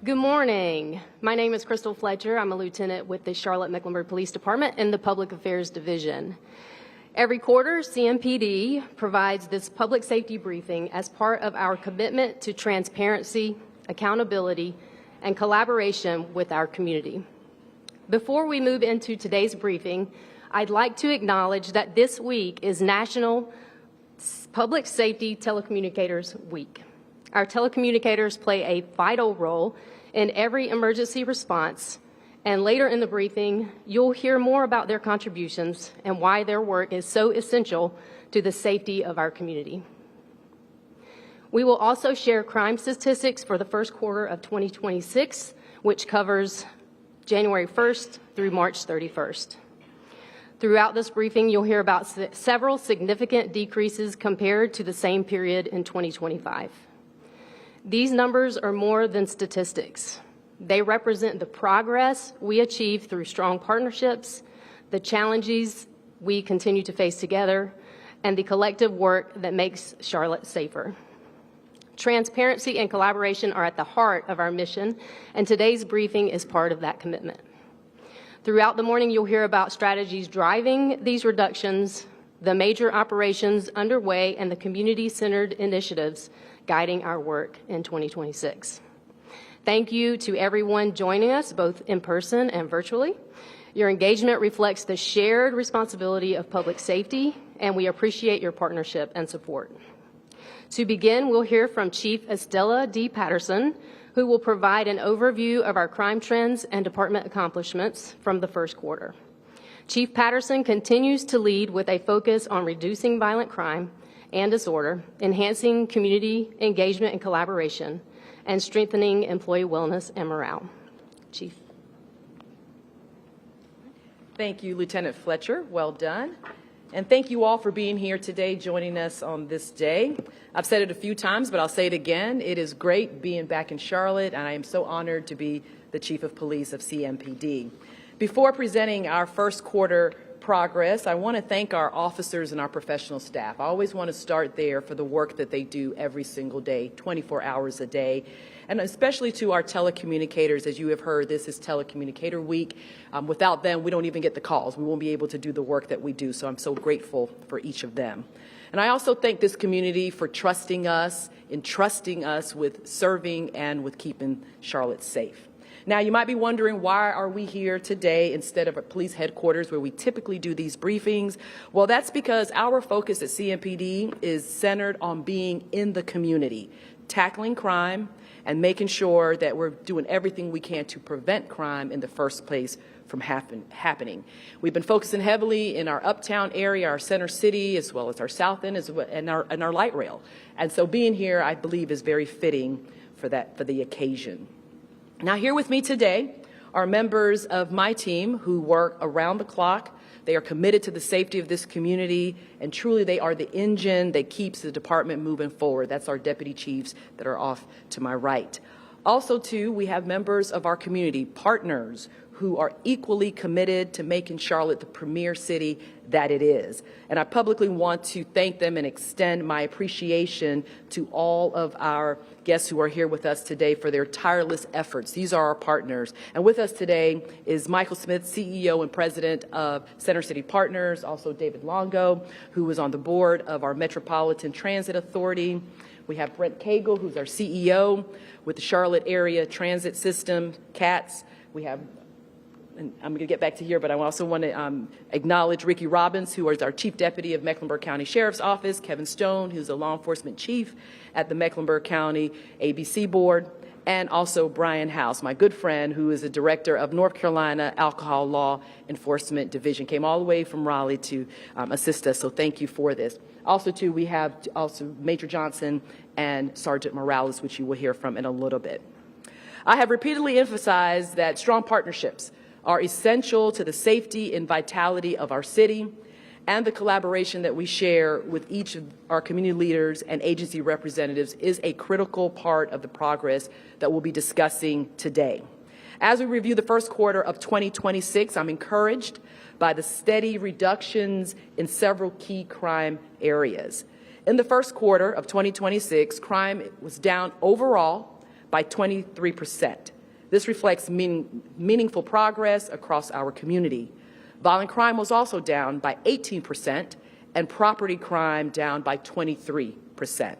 Good morning. My name is Crystal Fletcher. I'm a lieutenant with the Charlotte-Mecklenburg Police Department in the Public Affairs Division. Every quarter, CMPD provides this public safety briefing as part of our commitment to transparency, accountability, and collaboration with our community. Before we move into today's briefing, I'd like to acknowledge that this week is National Public Safety Telecommunicators Week. Our telecommunicators play a vital role in every emergency response, and later in the briefing, you'll hear more about their contributions and why their work is so essential to the safety of our community. We will also share crime statistics for the first quarter of 2026, which covers January 1st through March 31st. Throughout this briefing, you'll hear about several significant decreases compared to the same period in 2025. These numbers are more than statistics. They represent the progress we achieve through strong partnerships, the challenges we continue to face together, and the collective work that makes Charlotte safer. Transparency and collaboration are at the heart of our mission, and today's briefing is part of that commitment. Throughout the morning, you'll hear about strategies driving these reductions, the major operations underway, and the community-centered initiatives guiding our work in 2026. Thank you to everyone joining us, both in person and virtually. Your engagement reflects the shared responsibility of public safety, and we appreciate your partnership and support. To begin, we'll hear from Chief Estella D. Patterson, who will provide an overview of our crime trends and department accomplishments from the first quarter. Chief Patterson continues to lead with a focus on reducing violent crime and disorder, enhancing community engagement and collaboration, and strengthening employee wellness and morale. Chief. Thank you, Lieutenant Fletcher. Well done. And thank you all for being here today, joining us on this day. I've said it a few times, but I'll say it again. It is great being back in Charlotte, and I am so honored to be the Chief of Police of CMPD. Before presenting our first quarter progress, I want to thank our officers and our professional staff. I always want to start there for the work that they do every single day, 24 hours a day. And especially to our telecommunicators. As you have heard, this is Telecommunicator Week. Without them, we don't even get the calls. We won't be able to do the work that we do, so I'm so grateful for each of them. And I also thank this community for trusting us, entrusting us with serving and with keeping Charlotte safe. Now, you might be wondering, why are we here today instead of at police headquarters where we typically do these briefings? Well, that's because our focus at CMPD is centered on being in the community, tackling crime, and making sure that we're doing everything we can to prevent crime in the first place from happening. We've been focusing heavily in our uptown area, our center city, as well as our south end, and our light rail. And so being here, I believe, is very fitting for the occasion. Now, here with me today are members of my team who work around the clock. They are committed to the safety of this community, and truly they are the engine that keeps the department moving forward. That's our deputy chiefs that are off to my right. Also, too, we have members of our community, partners, who are equally committed to making Charlotte the premier city that it is. And I publicly want to thank them and extend my appreciation to all of our guests who are here with us today for their tireless efforts. These are our partners. And with us today is Michael Smith, CEO and President of Center City Partners, also David Longo, who is on the board of our Metropolitan Transit Authority. We have Brent Cagle, who's our CEO with the Charlotte Area Transit System, CATS. We have, and I'm going to get back to here, but I also want to acknowledge Ricky Robbins, who is our Chief Deputy of Mecklenburg County Sheriff's Office, Kevin Stone, who's a law enforcement chief at the Mecklenburg County ABC Board, and also Brian House, my good friend, who is the Director of North Carolina Alcohol Law Enforcement Division, came all the way from Raleigh to assist us, so thank you for this. Also, too, we have also Major Johnson and Sergeant Morales, which you will hear from in a little bit. I have repeatedly emphasized that strong partnerships are essential to the safety and vitality of our city and the collaboration that we share with each of our community leaders and agency representatives is a critical part of the progress that we'll be discussing today. As we review the first quarter of 2026, I'm encouraged by the steady reductions in several key crime areas. In the first quarter of 2026, crime was down overall by 23%. This reflects meaningful progress across our community. Violent crime was also down by 18%, and property crime down by 23%.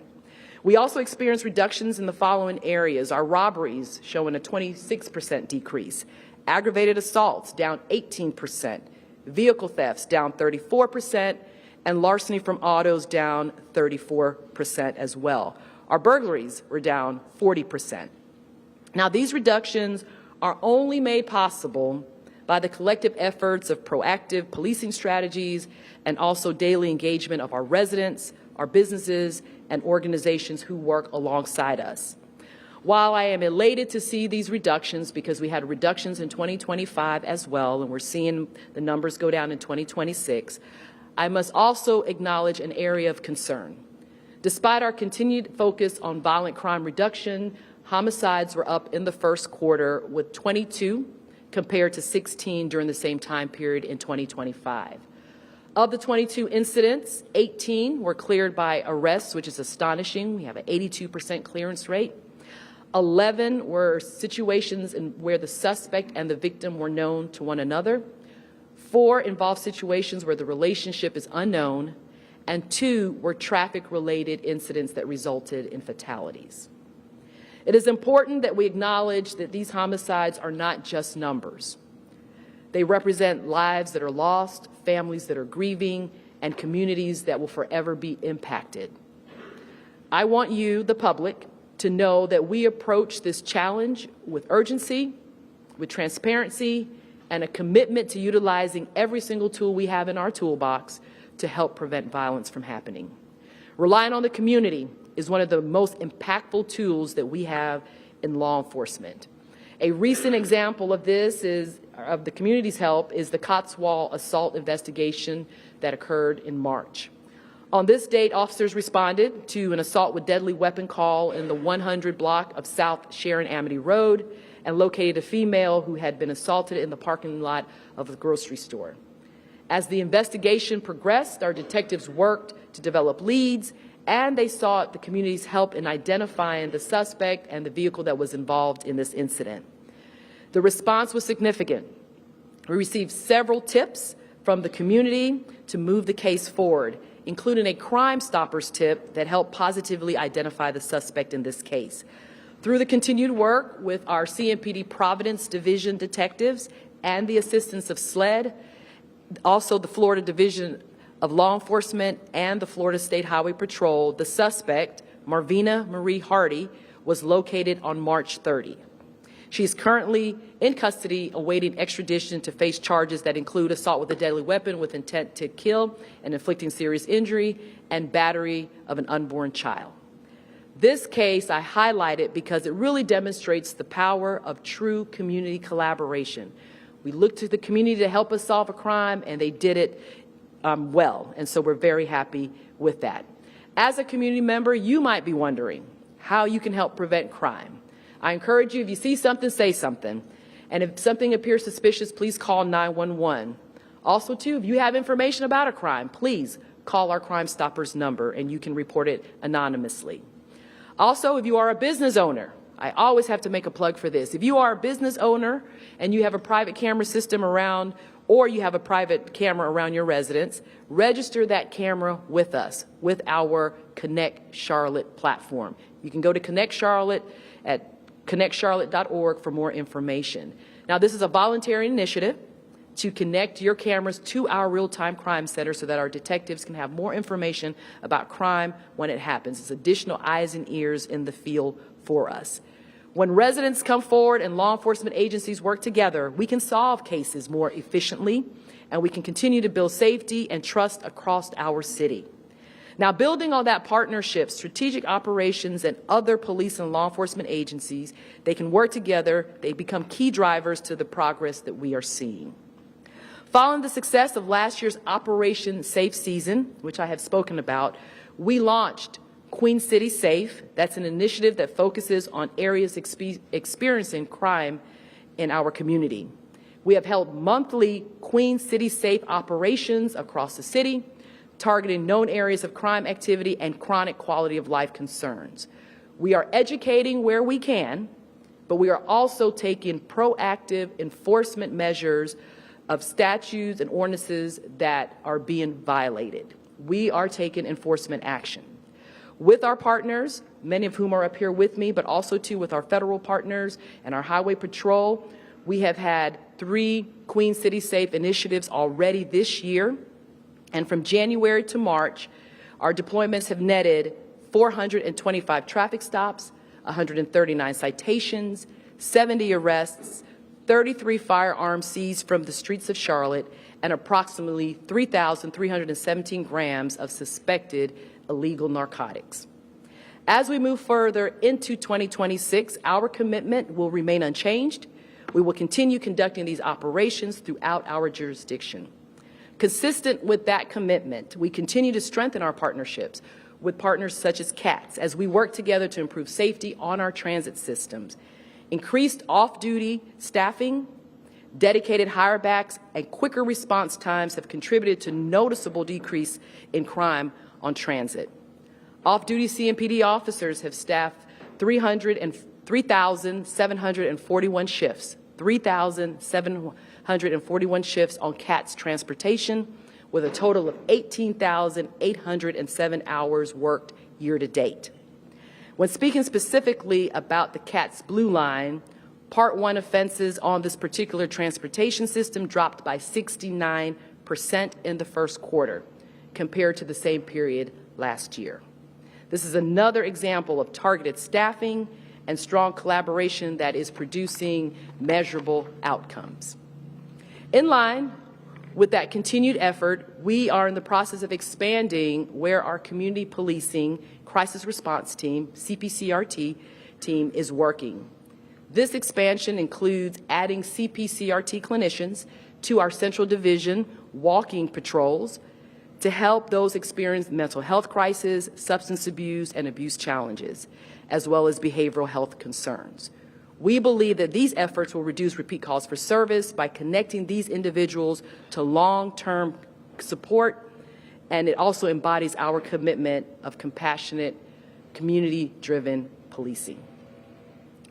We also experienced reductions in the following areas. Our robberies showing a 26% decrease, aggravated assaults down 18%, vehicle thefts down 34%, and larceny from autos down 34% as well. Our burglaries were down 40%. Now, these reductions are only made possible by the collective efforts of proactive policing strategies and also daily engagement of our residents, our businesses, and organizations who work alongside us. While I am elated to see these reductions, because we had reductions in 2025 as well, and we're seeing the numbers go down in 2026, I must also acknowledge an area of concern. Despite our continued focus on violent crime reduction, homicides were up in the first quarter with 22 compared to 16 during the same time period in 2025. Of the 22 incidents, 18 were cleared by arrests, which is astonishing. We have an 82% clearance rate. 11 were situations where the suspect and the victim were known to one another. 4 involved situations where the relationship is unknown, and 2 were traffic-related incidents that resulted in fatalities. It is important that we acknowledge that these homicides are not just numbers. They represent lives that are lost, families that are grieving, and communities that will forever be impacted. I want you, the public, to know that we approach this challenge with urgency, with transparency, and a commitment to utilizing every single tool we have in our toolbox to help prevent violence from happening. Relying on the community is one of the most impactful tools that we have in law enforcement. A recent example of this of the community's help is the Cotswold assault investigation that occurred in March. On this date, officers responded to an assault with deadly weapon call in the 100 block of South Sharon Amity Road and located a female who had been assaulted in the parking lot of a grocery store. As the investigation progressed, our detectives worked to develop leads, and they sought the community's help in identifying the suspect and the vehicle that was involved in this incident. The response was significant. We received several tips from the community to move the case forward, including a Crime Stoppers tip that helped positively identify the suspect in this case. Through the continued work with our CMPD Providence Division detectives and the assistance of SLED, also the Florida Division of Law Enforcement and the Florida State Highway Patrol, the suspect, Marvina Marie Hardy, was located on March 30. She is currently in custody awaiting extradition to face charges that include assault with a deadly weapon with intent to kill and inflicting serious injury and battery of an unborn child. This case I highlighted because it really demonstrates the power of true community collaboration. We looked to the community to help us solve a crime, and they did it well, and so we're very happy with that. As a community member, you might be wondering how you can help prevent crime. I encourage you, if you see something, say something. And if something appears suspicious, please call 911. Also, too, if you have information about a crime, please call our Crime Stoppers number, and you can report it anonymously. Also, if you are a business owner, I always have to make a plug for this. If you are a business owner and you have a private camera system around, or you have a private camera around your residence, register that camera with us, with our Connect Charlotte platform. You can go to Connect Charlotte at connectcharlotte.org for more information. Now, this is a voluntary initiative to connect your cameras to our real-time crime center so that our detectives can have more information about crime when it happens. It's additional eyes and ears in the field for us. When residents come forward and law enforcement agencies work together, we can solve cases more efficiently, and we can continue to build safety and trust across our city. Now, building on that partnership, strategic operations and other police and law enforcement agencies, they can work together. They become key drivers to the progress that we are seeing. Following the success of last year's Operation Safe Season, which I have spoken about, we launched Queen City Safe. That's an initiative that focuses on areas experiencing crime in our community. We have held monthly Queen City Safe operations across the city, targeting known areas of crime activity and chronic quality of life concerns. We are educating where we can, but we are also taking proactive enforcement measures of statutes and ordinances that are being violated. We are taking enforcement action. With our partners, many of whom are up here with me, but also too with our federal partners and our highway patrol, we have had 3 Queen City Safe initiatives already this year. And from January to March, our deployments have netted 425 traffic stops, 139 citations, 70 arrests, 33 firearms seized from the streets of Charlotte, and approximately 3,317 grams of suspected illegal narcotics. As we move further into 2026, our commitment will remain unchanged. We will continue conducting these operations throughout our jurisdiction. Consistent with that commitment, we continue to strengthen our partnerships with partners such as CATS as we work together to improve safety on our transit systems. Increased off-duty staffing, dedicated hirebacks, and quicker response times have contributed to noticeable decrease in crime on transit. Off-duty CMPD officers have staffed 3,741 shifts, 3,741 shifts on CATS transportation, with a total of 18,807 hours worked year to date. When speaking specifically about the CATS Blue Line, Part 1 offenses on this particular transportation system dropped by 69% in the first quarter compared to the same period last year. This is another example of targeted staffing and strong collaboration that is producing measurable outcomes. In line with that continued effort, we are in the process of expanding where our community policing crisis response team, CPCRT team, is working. This expansion includes adding CPCRT clinicians to our Central Division walking patrols to help those experience mental health crises, substance abuse, and abuse challenges, as well as behavioral health concerns. We believe that these efforts will reduce repeat calls for service by connecting these individuals to long-term support, and it also embodies our commitment of compassionate, community-driven policing.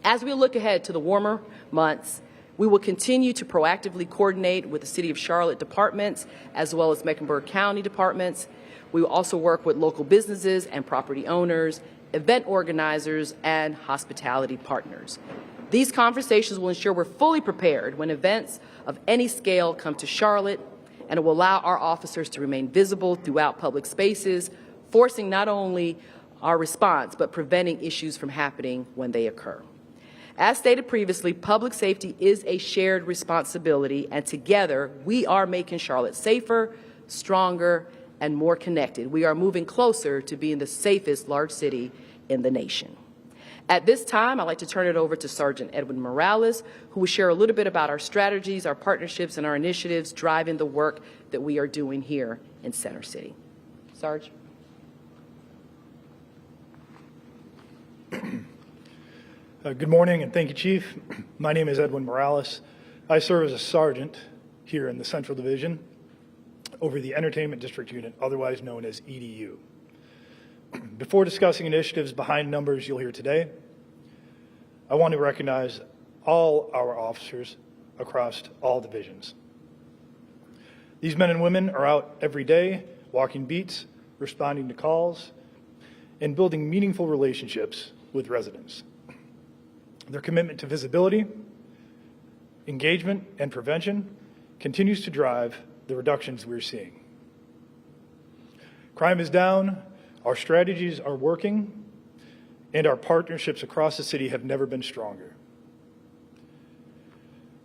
As we look ahead to the warmer months, we will continue to proactively coordinate with the City of Charlotte departments as well as Mecklenburg County departments. We will also work with local businesses and property owners, event organizers, and hospitality partners. These conversations will ensure we're fully prepared when events of any scale come to Charlotte, and it will allow our officers to remain visible throughout public spaces, forcing not only our response, but preventing issues from happening when they occur. As stated previously, public safety is a shared responsibility, and together we are making Charlotte safer, stronger, and more connected. We are moving closer to being the safest large city in the nation. At this time, I'd like to turn it over to Sergeant Edwin Morales, who will share a little bit about our strategies, our partnerships, and our initiatives driving the work that we are doing here in Center City. Sarge. Good morning, and thank you, Chief. My name is Edwin Morales. I serve as a sergeant here in the Central Division over the Entertainment District Unit, otherwise known as EDU. Before discussing initiatives behind numbers you'll hear today, I want to recognize all our officers across all divisions. These men and women are out every day, walking beats, responding to calls, and building meaningful relationships with residents. Their commitment to visibility, engagement, and prevention continues to drive the reductions we're seeing. Crime is down, our strategies are working, and our partnerships across the city have never been stronger.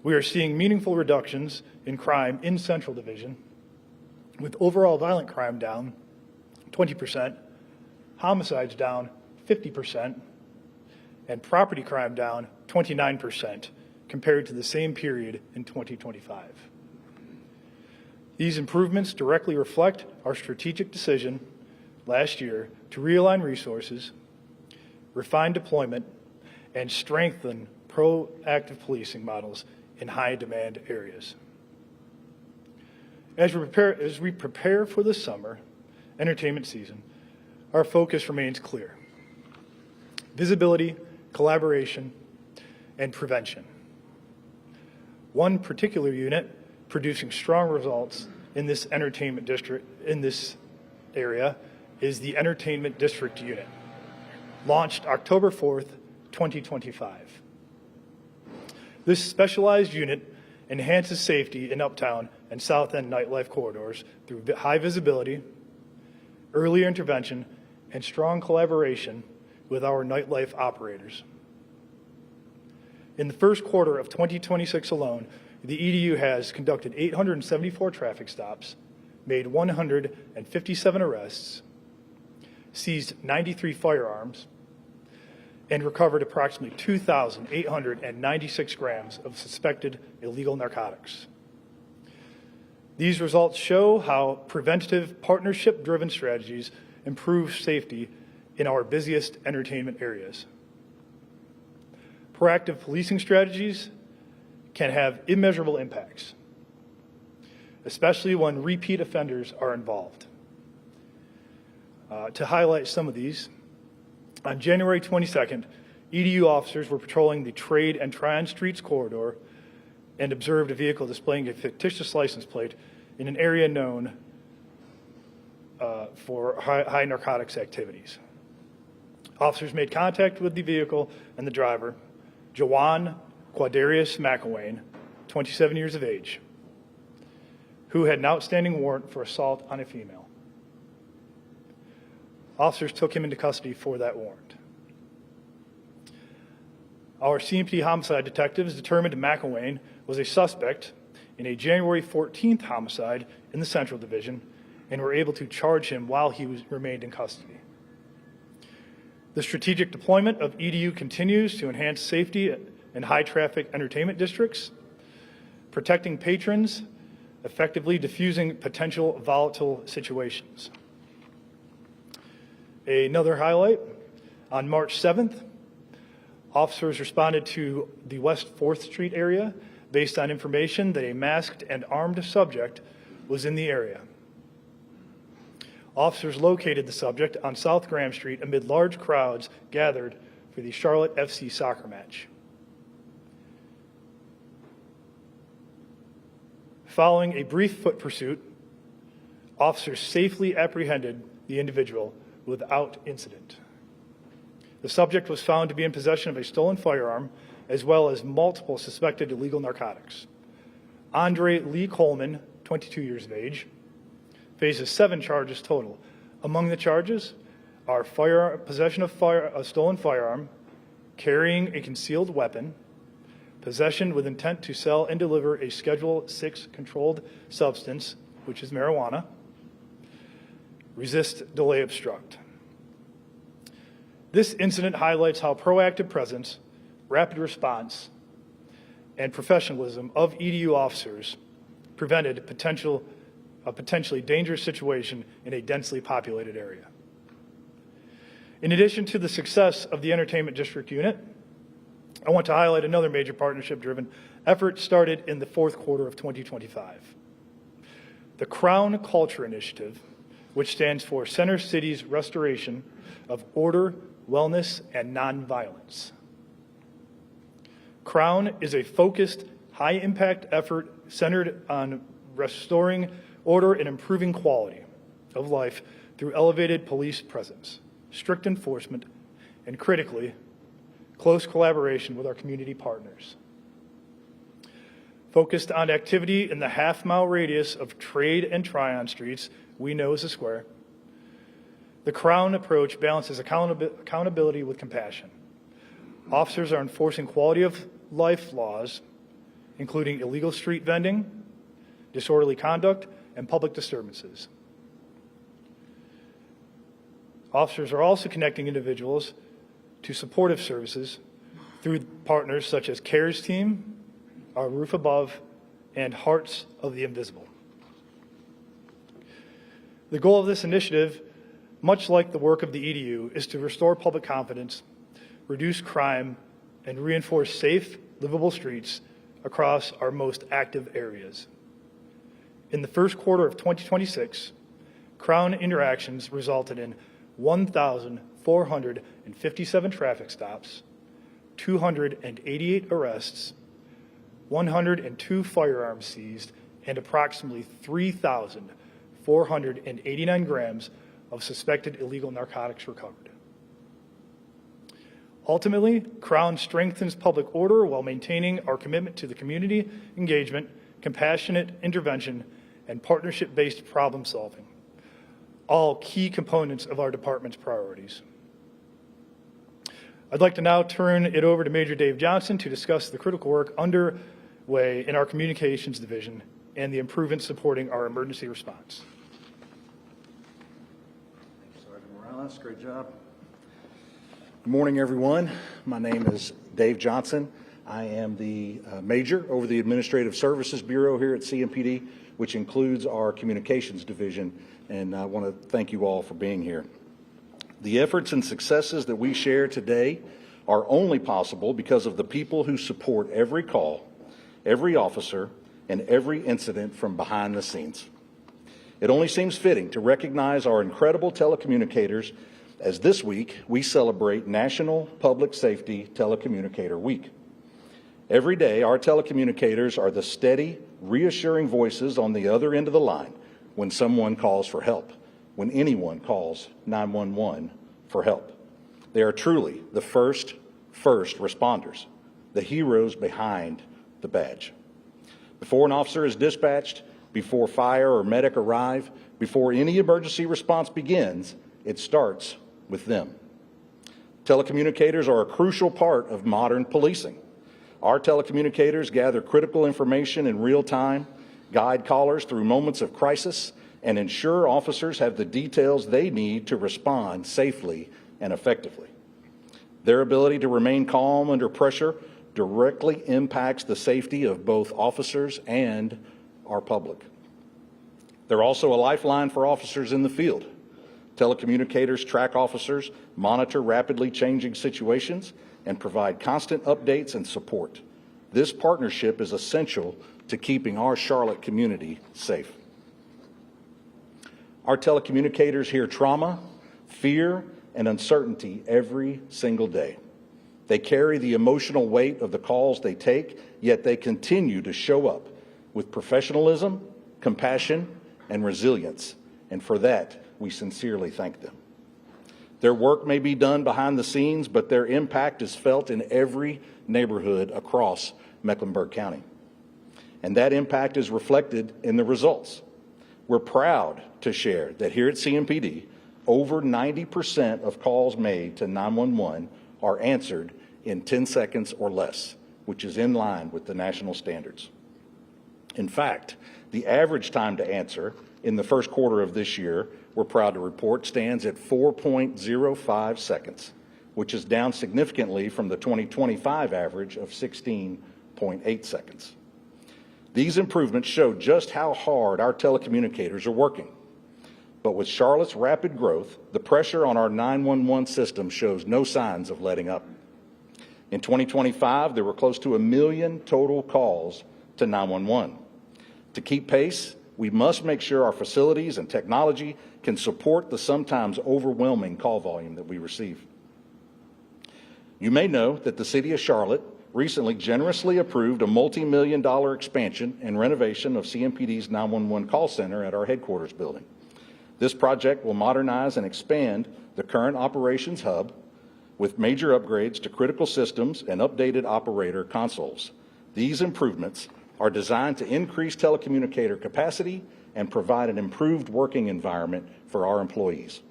We are seeing meaningful reductions in crime in Central Division, with overall violent crime down 20%, homicides down 50%, and property crime down 29% compared to the same period in 2025. These improvements directly reflect our strategic decision last year to realign resources, refine deployment, and strengthen proactive policing models in high-demand areas. As we prepare for the summer entertainment season, our focus remains clear. visibility, collaboration, and prevention. One particular unit producing strong results in this entertainment district, in this area, is the Entertainment District Unit, launched October 4th, 2025. This specialized unit enhances safety in Uptown and South End nightlife corridors through high visibility, early intervention, and strong collaboration with our nightlife operators. In the first quarter of 2026 alone, the EDU has conducted 874 traffic stops, made 157 arrests, seized 93 firearms, and recovered approximately 2,896 grams of suspected illegal narcotics. These results show how preventative, partnership-driven strategies improve safety in our busiest entertainment areas. Proactive policing strategies can have immeasurable impacts, especially when repeat offenders are involved. To highlight some of these, on January 22nd, EDU officers were patrolling the Trade and Tryon Streets corridor and observed a vehicle displaying a fictitious license plate in an area known for high narcotics activities. Officers made contact with the vehicle and the driver, Jawan Quadarius McElwain, 27 years of age, who had an outstanding warrant for assault on a female. Officers took him into custody for that warrant. Our CMPD homicide detectives determined McElwain was a suspect in a January 14th homicide in the Central Division and were able to charge him while he remained in custody. The strategic deployment of EDU continues to enhance safety in high-traffic entertainment districts, protecting patrons, effectively diffusing potential volatile situations. Another highlight, on March 7th, officers responded to the West 4th Street area based on information that a masked and armed subject was in the area. Officers located the subject on South Graham Street amid large crowds gathered for the Charlotte FC soccer match. Following a brief foot pursuit, officers safely apprehended the individual without incident. The subject was found to be in possession of a stolen firearm as well as multiple suspected illegal narcotics. Andre Lee Coleman, 22 years of age, faces 7 charges total. Among the charges are possession of a stolen firearm, carrying a concealed weapon, possession with intent to sell and deliver a Schedule 6 controlled substance, which is marijuana, resist, delay, obstruct. This incident highlights how proactive presence, rapid response, and professionalism of EDU officers prevented a potentially dangerous situation in a densely populated area. In addition to the success of the Entertainment District Unit, I want to highlight another major partnership-driven effort started in the fourth quarter of 2025. The Crown Culture Initiative, which stands for Center City's Restoration of Order, Wellness, and Nonviolence. Crown is a focused, high-impact effort centered on restoring order and improving quality of life through elevated police presence, strict enforcement, and critically, close collaboration with our community partners. Focused on activity in the half-mile radius of Trade and Tryon Streets, we know as a square, the Crown approach balances accountability with compassion. Officers are enforcing quality of life laws, including illegal street vending, disorderly conduct, and public disturbances. Officers are also connecting individuals to supportive services through partners such as CARES Team, Our Roof Above, and Hearts of the Invisible. The goal of this initiative, much like the work of the EDU, is to restore public confidence, reduce crime, and reinforce safe, livable streets across our most active areas. In the first quarter of 2026, Crown interactions resulted in 457 traffic stops, 288 arrests, 102 firearms seized, and approximately 3,489 grams of suspected illegal narcotics recovered. Ultimately, Crown strengthens public order while maintaining our commitment to the community engagement, compassionate intervention, and partnership-based problem solving, all key components of our department's priorities. I'd like to now turn it over to Major Dave Johnson to discuss the critical work underway in our communications division and the improvements supporting our emergency response. Sergeant Morales, great job. Good morning, everyone. My name is Dave Johnson. I am the major over the Administrative Services Bureau here at CMPD, which includes our communications division, and I want to thank you all for being here. The efforts and successes that we share today are only possible because of the people who support every call, every officer, and every incident from behind the scenes. It only seems fitting to recognize our incredible telecommunicators as this week we celebrate National Public Safety Telecommunicator Week. Every day, our telecommunicators are the steady, reassuring voices on the other end of the line when someone calls for help, when anyone calls 911 for help. They are truly the first responders, the heroes behind the badge. Before an officer is dispatched, before fire or medic arrive, before any emergency response begins, it starts with them. Telecommunicators are a crucial part of modern policing. Our telecommunicators gather critical information in real time, guide callers through moments of crisis, and ensure officers have the details they need to respond safely and effectively. Their ability to remain calm under pressure directly impacts the safety of both officers and our public. They're also a lifeline for officers in the field. Telecommunicators track officers, monitor rapidly changing situations, and provide constant updates and support. This partnership is essential to keeping our Charlotte community safe. Our telecommunicators hear trauma, fear, and uncertainty every single day. They carry the emotional weight of the calls they take, yet they continue to show up with professionalism, compassion, and resilience. And for that, we sincerely thank them. Their work may be done behind the scenes, but their impact is felt in every neighborhood across Mecklenburg County. And that impact is reflected in the results. We're proud to share that here at CMPD, over 90% of calls made to 911 are answered in 10 seconds or less, which is in line with the national standards. In fact, the average time to answer in the first quarter of this year, we're proud to report, stands at 4.05 seconds, which is down significantly from the 2025 average of 16.8 seconds. These improvements show just how hard our telecommunicators are working. But with Charlotte's rapid growth, the pressure on our 911 system shows no signs of letting up. In 2025, there were close to 1 million total calls to 911. To keep pace, we must make sure our facilities and technology can support the sometimes overwhelming call volume that we receive. You may know that the City of Charlotte recently generously approved a multi-million-dollar expansion and renovation of CMPD's 911 call center at our headquarters building. This project will modernize and expand the current operations hub with major upgrades to critical systems and updated operator consoles. These improvements are designed to increase telecommunicator capacity and provide an improved working environment for our employees.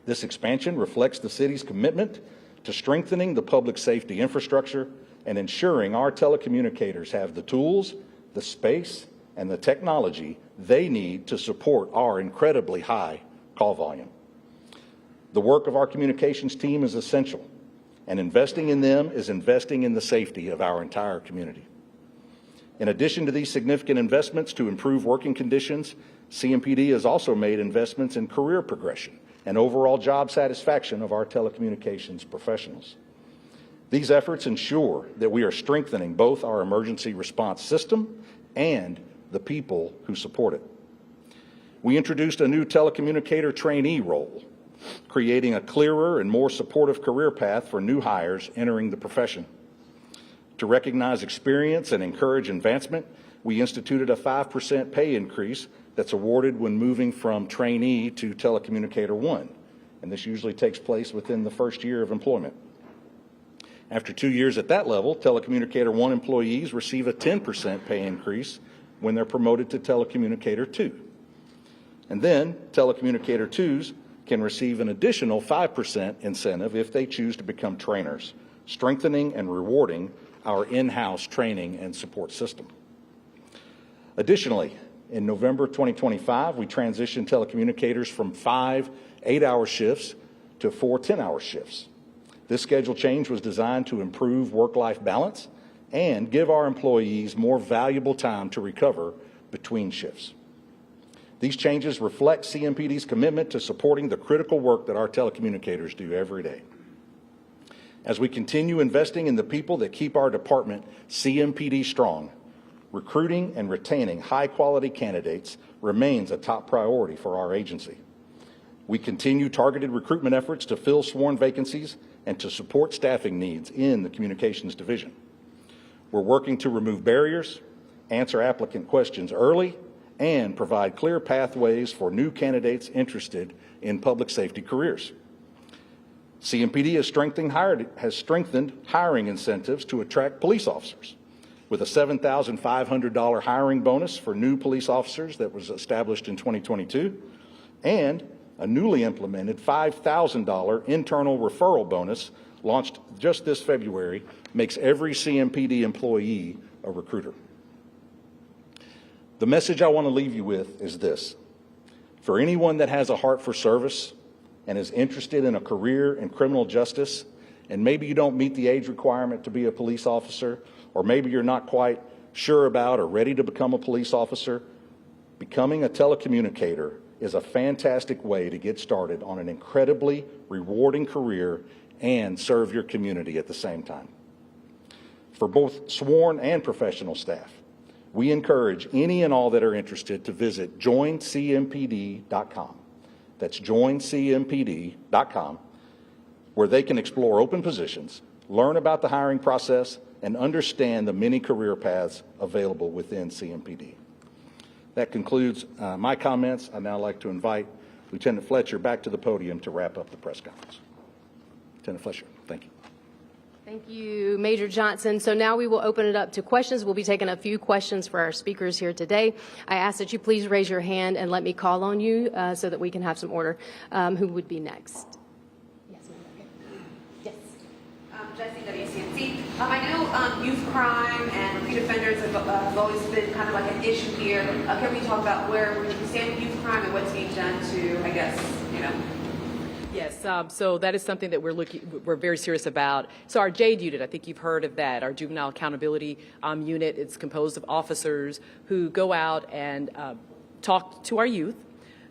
This expansion reflects the city's commitment to strengthening the public safety infrastructure and ensuring our telecommunicators have the tools, the space, and the technology they need to support our incredibly high call volume. The work of our communications team is essential, and investing in them is investing in the safety of our entire community. In addition to these significant investments to improve working conditions, CMPD has also made investments in career progression and overall job satisfaction of our telecommunications professionals. These efforts ensure that we are strengthening both our emergency response system and the people who support it. We introduced a new telecommunicator trainee role. creating a clearer and more supportive career path for new hires entering the profession. To recognize experience and encourage advancement, we instituted a 5% pay increase that's awarded when moving from trainee to telecommunicator 1, and this usually takes place within the first year of employment. After 2 years at that level, telecommunicator 1 employees receive a 10% pay increase when they're promoted to telecommunicator 2. And then telecommunicator 2s can receive an additional 5% incentive if they choose to become trainers, strengthening and rewarding our in-house training and support system. Additionally, in November 2025, we transitioned telecommunicators from 5 8-hour shifts to 4 10-hour shifts. This schedule change was designed to improve work-life balance and give our employees more valuable time to recover between shifts. These changes reflect CMPD's commitment to supporting the critical work that our telecommunicators do every day. As we continue investing in the people that keep our department CMPD strong, recruiting and retaining high-quality candidates remains a top priority for our agency. We continue targeted recruitment efforts to fill sworn vacancies and to support staffing needs in the Communications Division. We're working to remove barriers, answer applicant questions early, and provide clear pathways for new candidates interested in public safety careers. CMPD has strengthened hiring incentives to attract police officers, with a $7,500 hiring bonus for new police officers that was established in 2022, and a newly implemented $5,000 internal referral bonus launched just this February makes every CMPD employee a recruiter. The message I want to leave you with is this: for anyone that has a heart for service and is interested in a career in criminal justice, and maybe you don't meet the age requirement to be a police officer, or maybe you're not quite sure about or ready to become a police officer, becoming a telecommunicator is a fantastic way to get started on an incredibly rewarding career and serve your community at the same time. For both sworn and professional staff, we encourage any and all that are interested to visit joincmpd.com. That's joincmpd.com, where they can explore open positions, learn about the hiring process, and understand the many career paths available within CMPD. That concludes my comments. I'd now like to invite Lieutenant Fletcher back to the podium to wrap up the press conference. Lieutenant Fletcher, thank you. Thank you, Major Johnson. So now we will open it up to questions. We'll be taking a few questions for our speakers here today. I ask that you please raise your hand and let me call on you so that we can have some order. Who would be next? Yes, ma'am. Yes. Jesse, WCMC. I know youth crime and repeat offenders have always been kind of like an issue here. Can we talk about where we stand with youth crime and what's being done to, I guess, Yes, so that is something that we're very serious about. So our JADE unit, I think you've heard of that, our Juvenile Accountability Unit. It's composed of officers who go out and talk to our youth,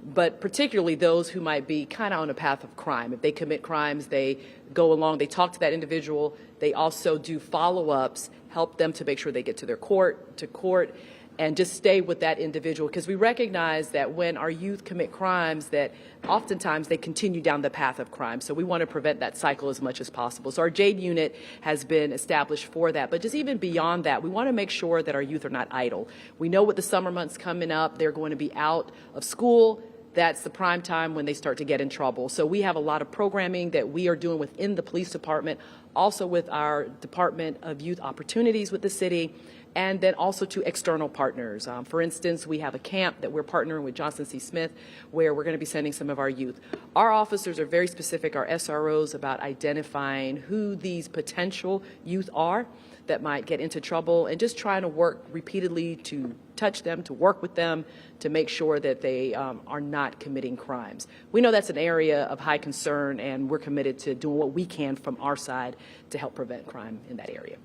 but particularly those who might be kind of on a path of crime. If they commit crimes, they go along, they talk to that individual. They also do follow-ups, help them to make sure they get to court, and just stay with that individual, because we recognize that when our youth commit crimes, that oftentimes they continue down the path of crime. So we want to prevent that cycle as much as possible. So our JADE unit has been established for that. But just even beyond that, we want to make sure that our youth are not idle. We know with the summer months coming up, they're going to be out of school. That's the prime time when they start to get in trouble. So we have a lot of programming that we are doing within the police department, also with our Department of Youth Opportunities with the city, and then also to external partners. For instance, we have a camp that we're partnering with Johnson C. Smith, where we're going to be sending some of our youth. Our officers are very specific, our SROs, about identifying who these potential youth are that might get into trouble, and just trying to work repeatedly to touch them, to work with them, to make sure that they are not committing crimes. We know that's an area of high concern, and we're committed to doing what we can from our side to help prevent crime in that area.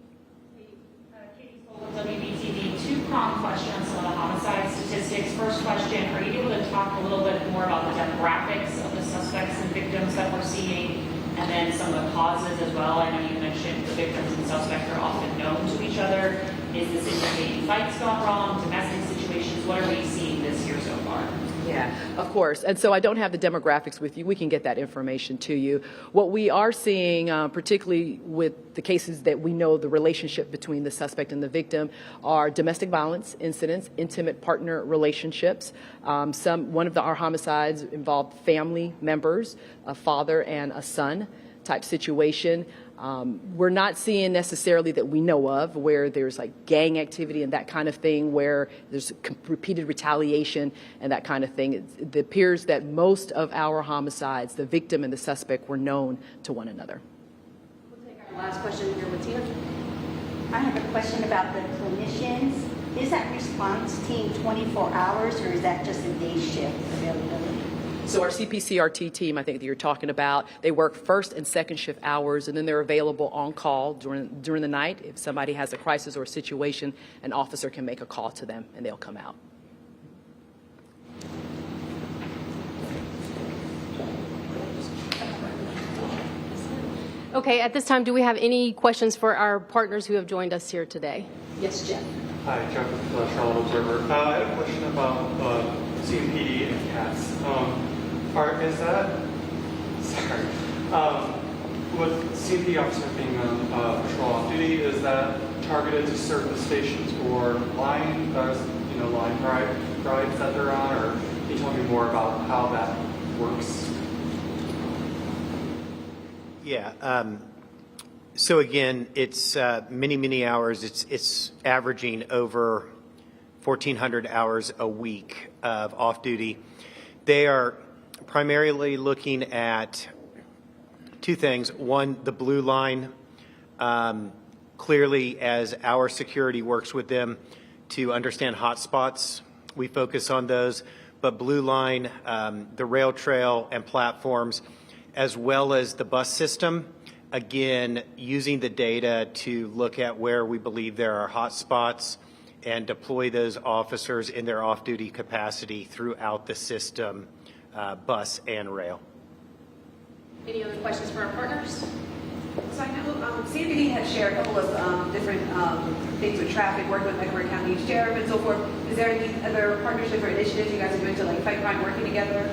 WBTV, two-pronged questions on the homicide statistics. First question, are you able to talk a little bit more about the demographics of the suspects and victims that we're seeing, and then some of the causes as well? I know you mentioned the victims and suspects are often known to each other. Is this indicating fights gone wrong, domestic situations? What are we seeing this year so far? Yeah, of course. And so I don't have the demographics with you. We can get that information to you. What we are seeing, particularly with the cases that we know the relationship between the suspect and the victim, are domestic violence incidents, intimate partner relationships. One of our homicides involved family members, a father and a son type situation. We're not seeing necessarily that we know of where there's like gang activity and that kind of thing, where there's repeated retaliation and that kind of thing. It appears that most of our homicides, the victim and the suspect, were known to one another. We'll take our last question here with Tina. I have a question about the clinicians. Is that response team 24 hours or is that just a day shift availability? So our CPCRT team, I think that you're talking about, they work first and second shift hours, and then they're available on call during the night. If somebody has a crisis or a situation, an officer can make a call to them, and they'll come out. Okay, at this time, do we have any questions for our partners who have joined us here today? Yes, Jeff. Hi, Jeff with Charlotte Observer. I had a question about CMPD and CATS. With CMPD officer being on patrol off duty, is that targeted to certain stations or line rides that they're on, or can you tell me more about how that works? Yeah. So again, it's many hours. It's averaging over 1,400 hours a week of off-duty. They are primarily looking at two things. One, the blue line, clearly as our security works with them to understand hotspots, we focus on those. But blue line, the rail trail and platforms, as well as the bus system, again, using the data to look at where we believe there are hotspots and deploy those officers in their off-duty capacity throughout the system, bus and rail. Any other questions for our partners? So I know CMPD had shared a couple of different things with traffic, working with Montgomery County Sheriff and so forth. Is there any other partnership or initiatives you guys are doing to like fight crime, working together?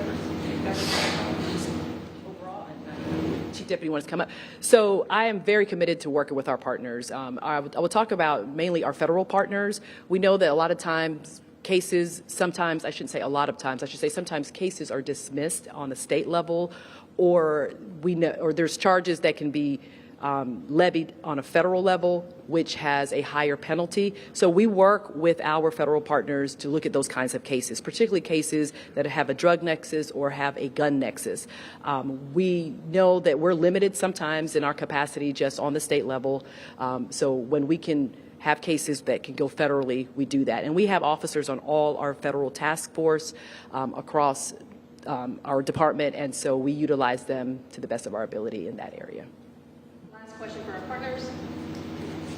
Chief Deputy wants to come up. So I am very committed to working with our partners. I will talk about mainly our federal partners. We know that a lot of times cases, sometimes, I shouldn't say a lot of times, I should say sometimes cases are dismissed on the state level, or there's charges that can be levied on a federal level, which has a higher penalty. So we work with our federal partners to look at those kinds of cases, particularly cases that have a drug nexus or have a gun nexus. We know that we're limited sometimes in our capacity just on the state level. So when we can have cases that can go federally, we do that. And we have officers on all our federal task force across our department, and so we utilize them to the best of our ability in that area. Last question for our partners.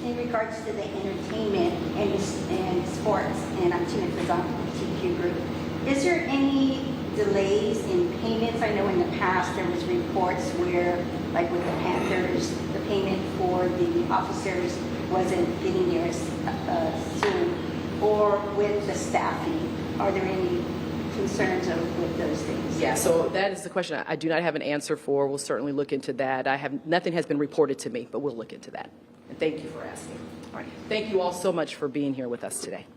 In regards to the entertainment and sports, and I'm Tina Fazan from TQ Group, is there any delays in payments? I know in the past there was reports where, like with the Panthers, the payment for the officers wasn't getting there as soon, or with the staffing. Are there any concerns with those things? Yeah, so that is the question I do not have an answer for. We'll certainly look into that. Nothing has been reported to me, but we'll look into that. And thank you for asking. All right. Thank you all so much for being here with us today.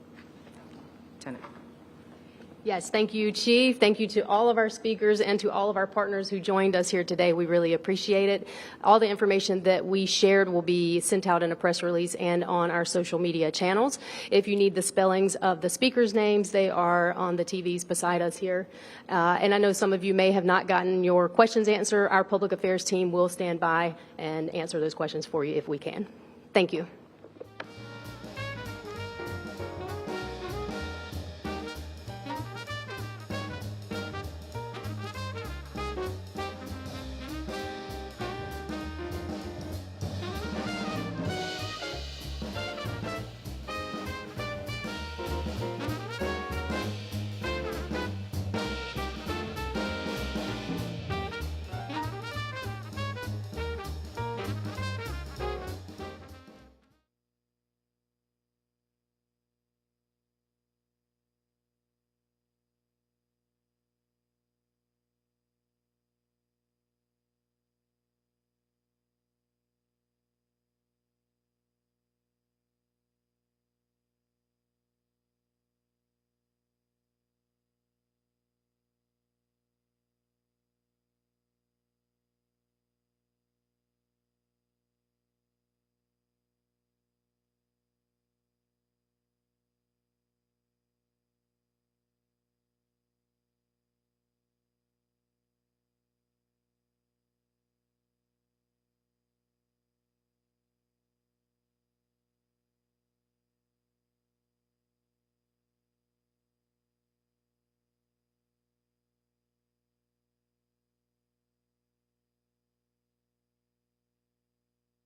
Lieutenant. Yes, thank you, Chief. Thank you to all of our speakers and to all of our partners who joined us here today. We really appreciate it. All the information that we shared will be sent out in a press release and on our social media channels. If you need the spellings of the speakers' names, they are on the TVs beside us here. And I know some of you may have not gotten your questions answered. Our public affairs team will stand by and answer those questions for you if we can. Thank you.